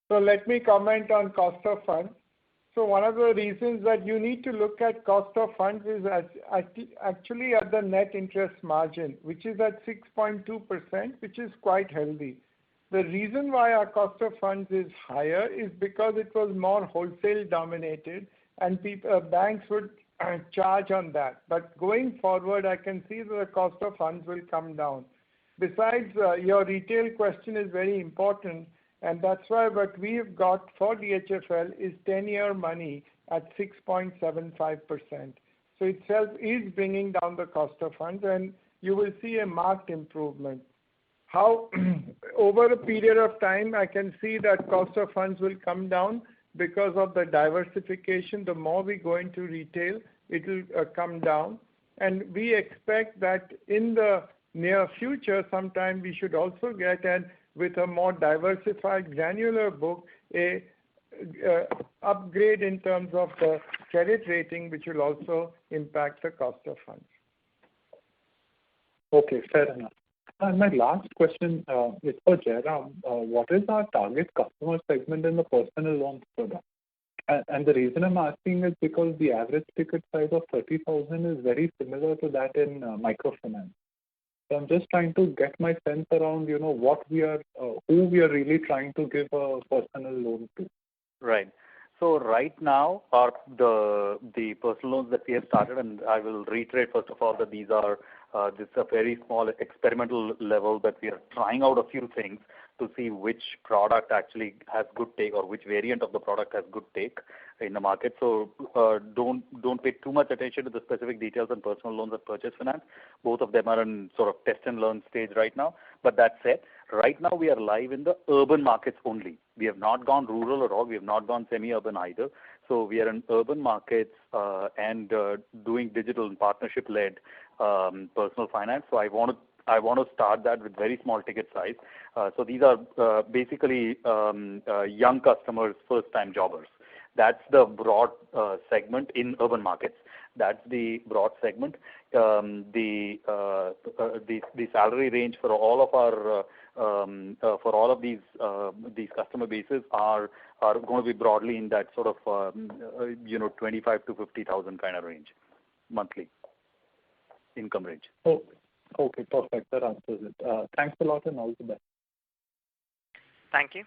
So let me comment on cost of funds. So one of the reasons that you need to look at cost of funds is actually at the net interest margin, which is at 6.2%, which is quite healthy. The reason why our cost of funds is higher is because it was more wholesale dominated, and banks would charge on that. But going forward, I can see that the cost of funds will come down. Besides, your retail question is very important. And that's why what we've got for DHFL is 10-year money at 6.75%. So itself is bringing down the cost of funds, and you will see a marked improvement. How over a period of time, I can see that cost of funds will come down because of the diversification. The more we go into retail, it will come down. And we expect that in the near future, sometime we should also get with a more diversified granular book, a upgrade in terms of the credit rating, which will also impact the cost of funds. Okay, fair enough. And my last question is for Jairam. What is our target customer segment in the personal loans product? And the reason I'm asking is because the average ticket size of 30,000 is very similar to that in microfinance. So I'm just trying to get my sense around, what we are, who we are really trying to give a personal loan to. Right. So right now, the personal loans that we have started, and I will reiterate first of all that these are this is a very small experimental level that we are trying out a few things to see which product actually has good take or which variant of the product has good take in the market. So don't pay too much attention to the specific details on personal loans and purchase finance. Both of them are in sort of test and learn stage right now. But that said, right now we are live in the urban markets only. We have not gone rural at all. We have not gone semi-urban either. So we are in urban markets and doing digital and partnership-led personal finance. So I want to start that with very small ticket size. So these are basically young customers, first-time jobbers. That's the broad segment in urban markets. That's the broad segment. The salary range for all of our for all of these customer bases are going to be broadly in that sort of 25 to 50,000 kind of range monthly income range. Oh, okay, perfect. That answers it. Thanks a lot and all the best. Thank you.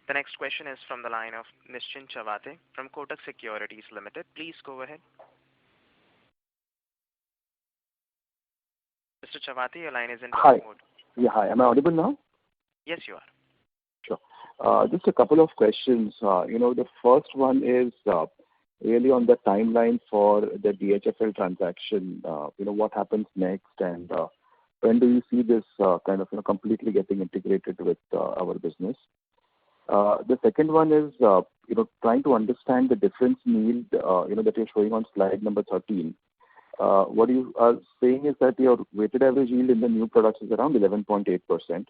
The next question is from the line of Nischint Chawathe from Kotak Securities Limited. Please go ahead. Mr. Chawathe, your line is in Hi. mode. Yeah, hi. Am I audible now? Yes, you are. Sure. Just a couple of questions. The first one is really on the timeline for the DHFL transaction. What happens next, and when do you see this kind of completely getting integrated with our business? The second one is trying to understand the difference yield that you're showing on slide number 13. What you are saying is that your weighted average yield in the new products is around 11.8%.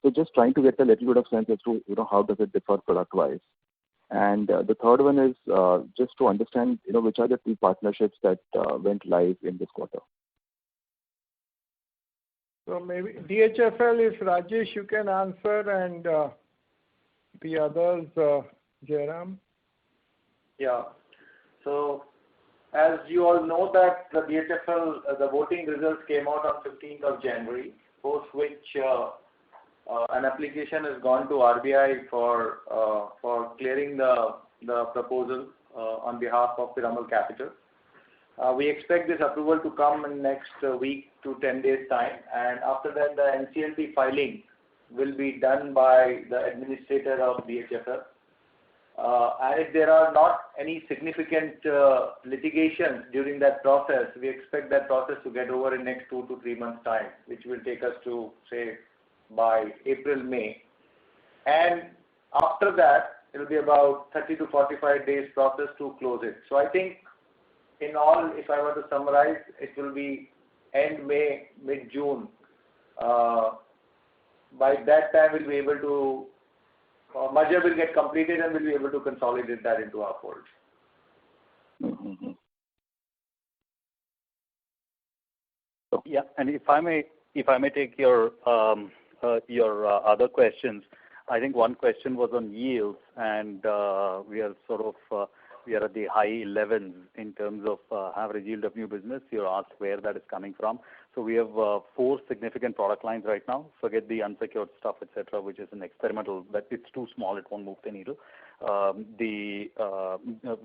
So just trying to get a little bit of sense as to how does it differ product wise. And the third one is just to understand which are the two partnerships that went live in this quarter. So maybe DHFL, if Rajesh you can answer, and the others, Jairam. Yeah. So as you all know that the DHFL, the voting results came out on 15th of January, post which an application has gone to RBI for clearing the proposal on behalf of Piramal Capital. We expect this approval to come in next week to 10 days time, and after that the NCLT filing will be done by the administrator of DHFL. And if there are not any significant litigations during that process, we expect that process to get over in next 2 to 3 months time, which will take us to say by April, May. And after that, it will be about 30 to 45 days process to close it. So I think in all, if I were to summarize, it will be end May, mid-June. By that time, we'll be able to, merger will get completed and we'll be able to consolidate that into our folds. Mm-hmm. Yeah, and if I may take your other questions, I think one question was on yields, and we are at the high 11s in terms of average yield of new business. You're asked where that is coming from. So we have 4 significant product lines right now. Forget the unsecured stuff, etc., which is an experimental, but it's too small, it won't move the needle. We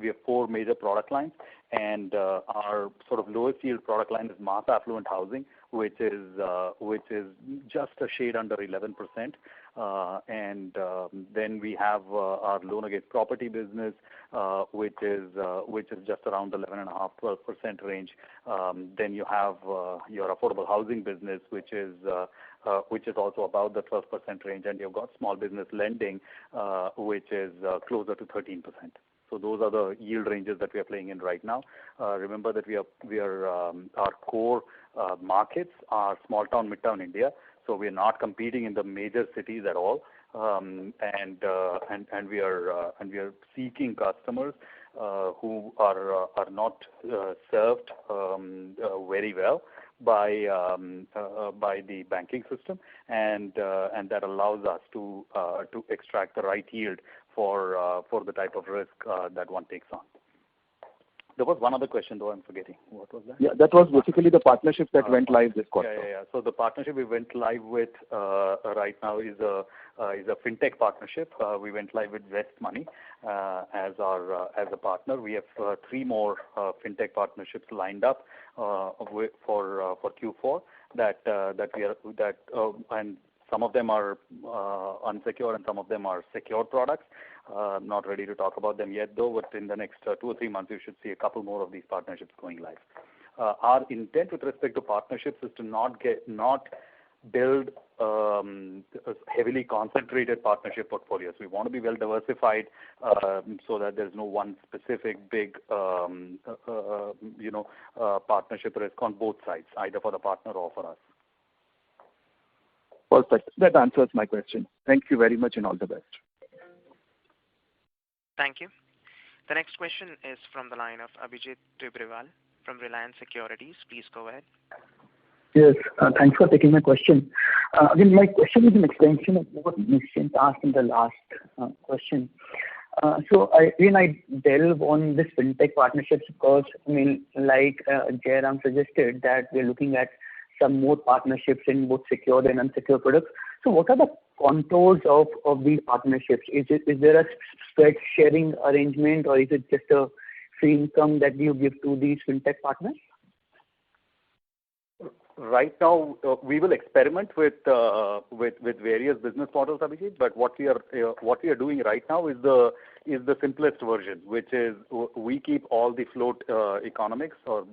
have 4 major product lines, and our sort of lowest yield product line is mass affluent housing, which is just a shade under 11%. And then we have our loan against property business, which is just around 11.5-12% range. Then you have your affordable housing business, which is also about the 12% range, and you've got small business lending, which is closer to 13%. So those are the yield ranges that we are playing in right now. Remember that we are our core markets are small town, midtown India. So we are not competing in the major cities at all, and we are seeking customers who are not served very well by the banking system, and that allows us to extract the right yield for the type of risk that one takes on. There was one other question, though I'm forgetting. What was that? Yeah, that was basically the partnership that went live this quarter. Yeah. So the partnership we went live with right now is a fintech partnership. We went live with West Money as a partner. We have 3 more fintech partnerships lined up for Q4 and some of them are unsecured and some of them are secured products. Not ready to talk about them yet, though, but in the next 2 or 3 months, you should see a couple more of these partnerships going live. Our intent with respect to partnerships is to not build heavily concentrated partnership portfolios. We want to be well diversified so that there's no one specific big partnership risk on both sides, either for the partner or for us. Perfect. That answers my question. Thank you very much and all the best. Thank you. The next question is from the line of Abhijit Tibrewal from Reliance Securities. Please go ahead. Yes, thanks for taking my question. Again, my question is an extension of what Nischint asked in the last question. So I delve on this fintech partnerships because, like Jairam suggested, that we're looking at some more partnerships in both secured and unsecured products. So what are the contours of these partnerships? Is there a spread sharing arrangement, or is it just a free income that you give to these fintech partners? Right now, we will experiment with various business models, Abhijit. But what we are doing right now is the simplest version, which is we keep all the float economics, or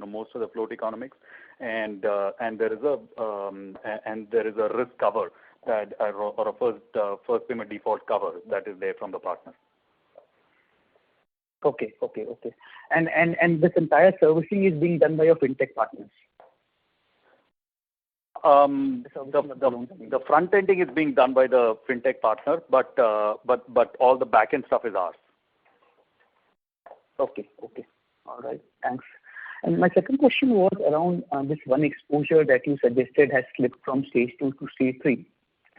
most of the float economics, and there is a risk cover that or a first payment default cover that is there from the partner. Okay. And this entire servicing is being done by your fintech partners. The front ending is being done by the fintech partner, but all the back end stuff is ours. Okay. All right. Thanks. And my second question was around this one exposure that you suggested has slipped from stage 2 to stage 3.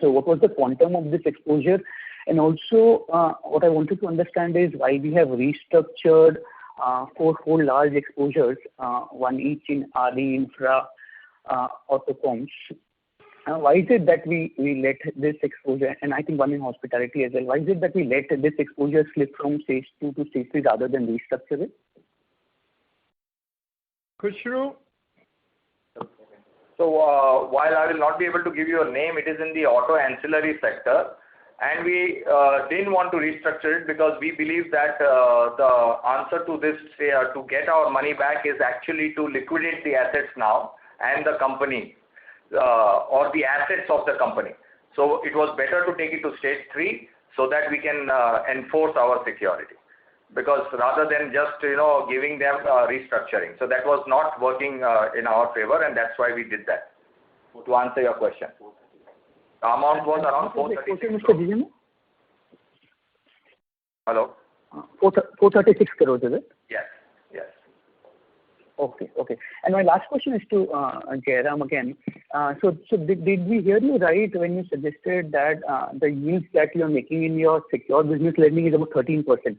So what was the quantum of this exposure? And also, what I wanted to understand is why we have restructured 4 large exposures, one each in RE, infra, autocoms. Why is it that we let this exposure, and I think one in hospitality as well, why is it that we let this exposure slip from stage 2 to stage 3 rather than restructure it? Khushru? So while I will not be able to give you a name, it is in the auto ancillary sector, and we didn't want to restructure it because we believe that the answer to this, to get our money back, is actually to liquidate the assets now and the company or the assets of the company. So it was better to take it to stage 3 so that we can enforce our security, because rather than just giving them restructuring. So that was not working in our favor, and that's why we did that. To answer your question, the amount was around 436 crores. Hello? 436 crores, is it? Yes. Okay. And my last question is to Jairam again. So did we hear you right when you suggested that the yields that you're making in your secure business lending is about 13%?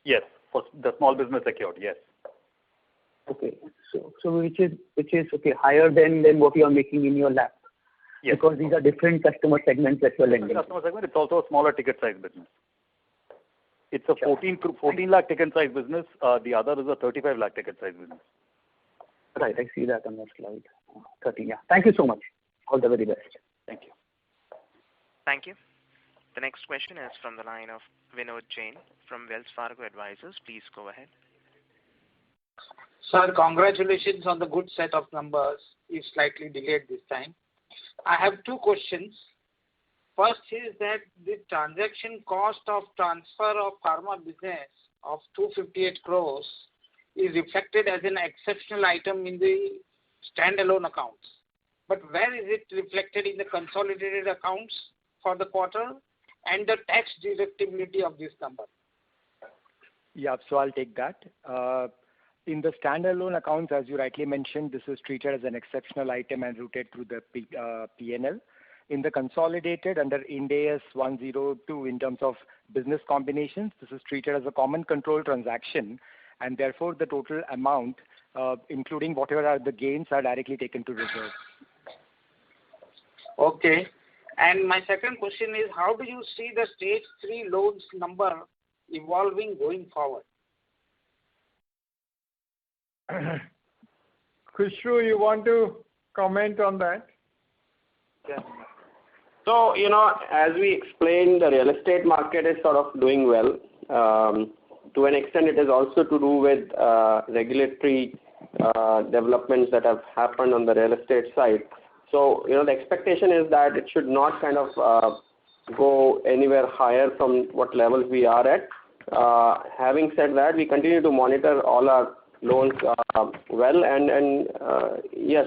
Yes, for the small business secured, yes. Okay, so which is okay, higher than what you are making in your LAP? Yes. Because these are different customer segments that you're lending. Customer segment, it's also a smaller ticket size business. It's a 14 lakh ticket size business. The other is a 35 lakh ticket size business. Right, I see that on the slide. 13, yeah. Thank you so much. All the very best. Thank you. Thank you. The next question is from the line of Vinod Jain from Wells Fargo Advisors. Please go ahead. Sir, congratulations on the good set of numbers. It's slightly delayed this time. I have 2 questions. First is that the transaction cost of transfer of pharma business of 258 crores is reflected as an exceptional item in the standalone accounts. But where is it reflected in the consolidated accounts for the quarter, and the tax deductibility of this number? Yeah, so I'll take that. In the standalone accounts, as you rightly mentioned, this is treated as an exceptional item and routed through the P&L. in the consolidated under Ind AS 102 in terms of business combinations, this is treated as a common control transaction, and therefore the total amount, including whatever are the gains, are directly taken to reserve. Okay. And my second question is, how do you see the stage 3 loans number evolving going forward? Khushru, you want to comment on that? Yeah. So, as we explained, the real estate market is sort of doing well. To an extent, it is also to do with regulatory developments that have happened on the real estate side. So, the expectation is that it should not kind of go anywhere higher from what levels we are at. Having said that, we continue to monitor all our loans well, and yes,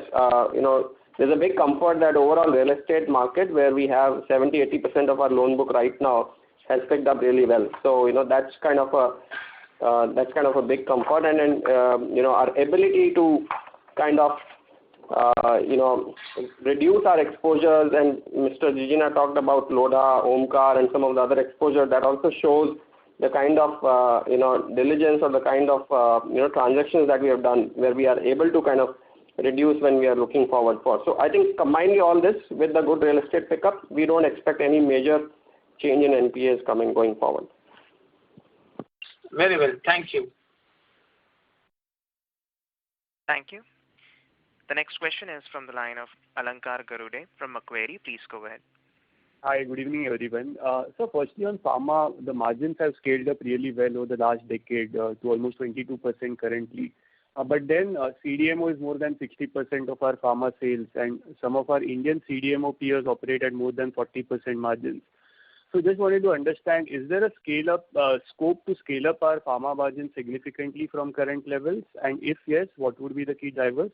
there's a big comfort that overall real estate market, where we have 70-80% of our loan book right now, has picked up really well. So that's kind of a big comfort, and then our ability to kind of reduce our exposures, and Mr. Jijina talked about Lodha, Omkar, and some of the other exposure. That also shows the kind of diligence or the kind of transactions that we have done, where we are able to kind of reduce when we are looking forward for. So I think combining all this with the good real estate pickup, we don't expect any major change in NPAs going forward. Very well. Thank you. Thank you. The next question is from the line of Alankar Garude from Macquarie. Please go ahead. Hi, good evening, everyone. So firstly, on pharma, the margins have scaled up really well over the last decade to almost 22% currently. But then CDMO is more than 60% of our pharma sales, and some of our Indian CDMO peers operate at more than 40% margins. So just wanted to understand, is there a scope to scale up our pharma margins significantly from current levels? And if yes, what would be the key drivers?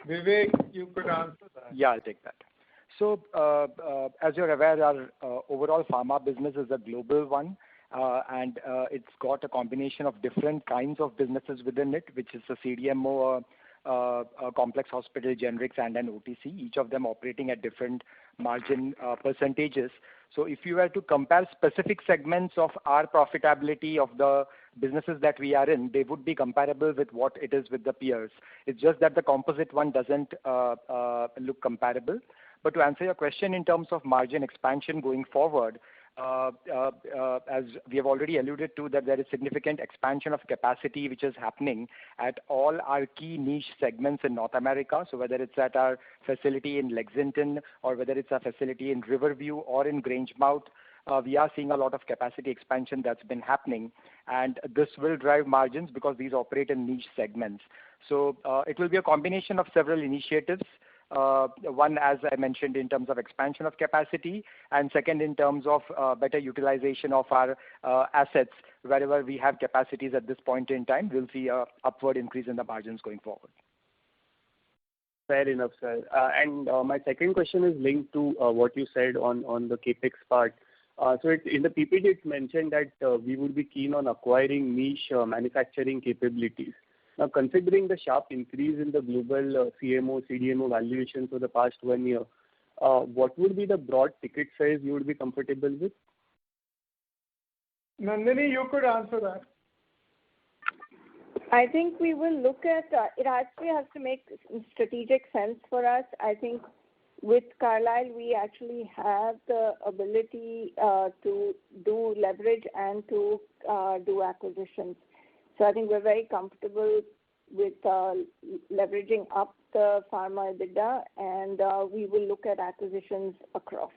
Vivek, you could answer that. Yeah, I'll take that. So, as you're aware, our overall pharma business is a global one, and it's got a combination of different kinds of businesses within it, which is a CDMO, a complex hospital, generics, and an OTC, each of them operating at different margin percentages. So if you were to compare specific segments of our profitability of the businesses that we are in, they would be comparable with what it is with the peers. It's just that the composite one doesn't look comparable. But to answer your question in terms of margin expansion going forward, as we have already alluded to, that there is significant expansion of capacity which is happening at all our key niche segments in North America. So whether it's at our facility in Lexington, or whether it's a facility in Riverview or in Grangemouth, we are seeing a lot of capacity expansion that's been happening, and this will drive margins because these operate in niche segments. So it will be a combination of several initiatives. One, as I mentioned, in terms of expansion of capacity, and second, in terms of better utilization of our assets. Wherever we have capacities at this point in time, we'll see a upward increase in the margins going forward. Fair enough, sir. And my second question is linked to what you said on the capex part. So in the PPT, it's mentioned that we would be keen on acquiring niche manufacturing capabilities. Now, considering the sharp increase in the global CMO, CDMO valuation for the past 1 year, what would be the broad ticket size you would be comfortable with? Nandini, you could answer that. I think we will look at, it actually has to make strategic sense for us. I think with Carlyle, we actually have the ability to do leverage and to do acquisitions. So I think we're very comfortable with leveraging up the pharma EBITDA, and we will look at acquisitions across.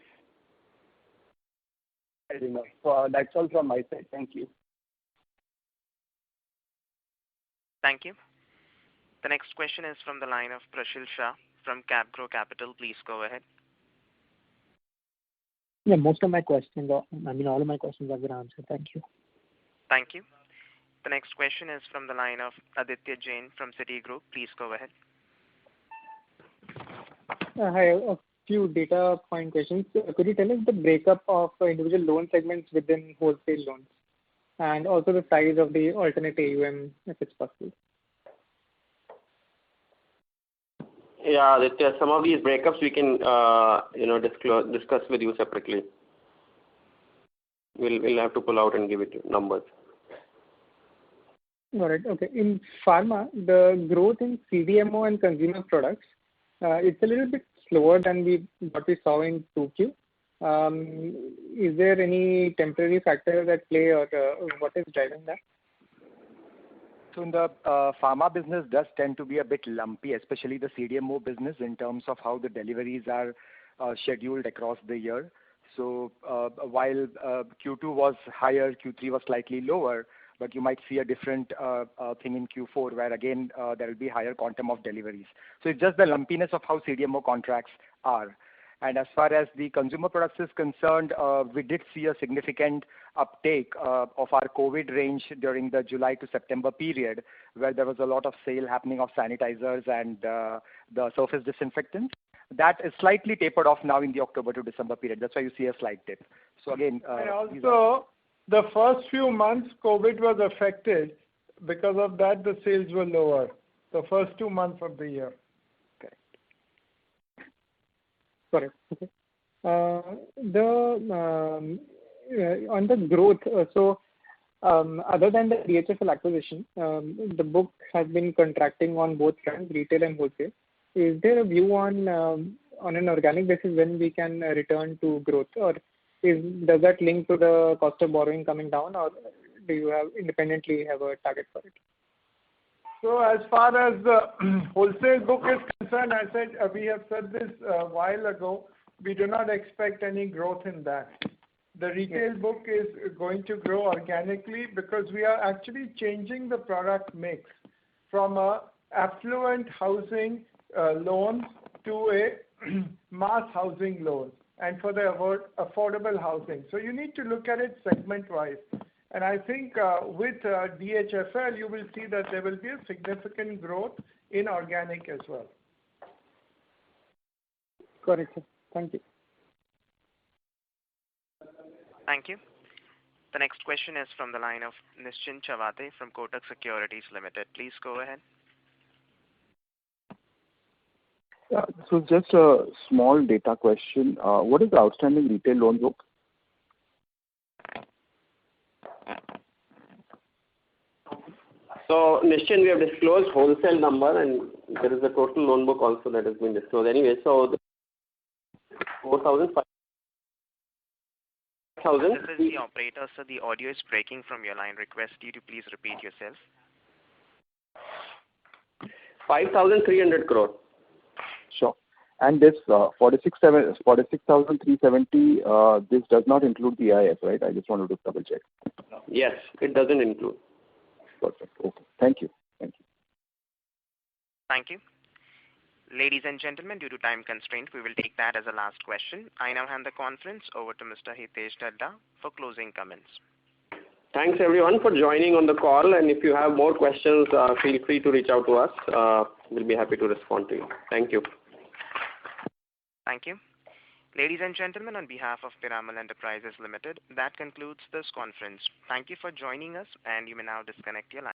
Fair enough. That's all from my side. Thank you. Thank you. The next question is from the line of Prashil Shah from CapGrow Capital. Please go ahead. Yeah, most of my questions, all of my questions have been answered. Thank you. Thank you. The next question is from the line of Aditya Jain from Citigroup. Please go ahead. Hi, a few data point questions. Could you tell us the breakup of individual loan segments within wholesale loans, and also the size of the alternate AUM, if it's possible? Yeah, some of these breakups we can discuss with you separately. We'll have to pull out and give it numbers. All right. Okay. In pharma, the growth in CDMO and consumer products, it's a little bit slower than what we saw in 2Q. Is there any temporary factor at play, or what is driving that? So in the pharma business does tend to be a bit lumpy, especially the CDMO business in terms of how the deliveries are scheduled across the year. So while Q2 was higher, Q3 was slightly lower, but you might see a different thing in Q4 where again there will be higher quantum of deliveries. So it's just the lumpiness of how CDMO contracts are. And as far as the consumer products is concerned, we did see a significant uptake of our COVID range during the July to September period, where there was a lot of sale happening of sanitizers and the surface disinfectants. That is slightly tapered off now in the October to December period. That's why you see a slight dip. So again, and also the first few months COVID was affected. Because of that, the sales were lower. The first 2 months of the year. Correct. Okay. On the growth, other than the DHFL acquisition, the book has been contracting on both fronts, retail and wholesale. Is there a view on an organic basis when we can return to growth, or does that link to the cost of borrowing coming down, or do you independently have a target for it? So as far as the wholesale book is concerned, we have said this a while ago, we do not expect any growth in that. The retail book is going to grow organically because we are actually changing the product mix from a affluent housing loan to a mass housing loan and for the affordable housing. So you need to look at it segment-wise. And I think with DHFL, you will see that there will be a significant growth in organic as well. Correct, sir. Thank you. Thank you. The next question is from the line of Nischint Chawathe from Kotak Securities Limited. Please go ahead. So just a small data question. What is the outstanding retail loan book? So, Nischint, we have disclosed wholesale number, and there is a total loan book also that has been disclosed. Anyway, so 4,500. This is the operator, so the audio is breaking from your line. Request you to please repeat yourself. 5,300 crore. Sure. And this 46,370, this does not include the EIF, right? I just wanted to double check. Yes, it doesn't include. Perfect. Okay. Thank you. Thank you. Ladies and gentlemen, due to time constraint, we will take that as a last question. I now hand the conference over to Mr. Hitesh Dhaddha for closing comments. Thanks everyone for joining on the call, and if you have more questions, feel free to reach out to us. We'll be happy to respond to you. Thank you. Thank you. Ladies and gentlemen, on behalf of Piramal Enterprises Limited, that concludes this conference. Thank you for joining us, and you may now disconnect your line.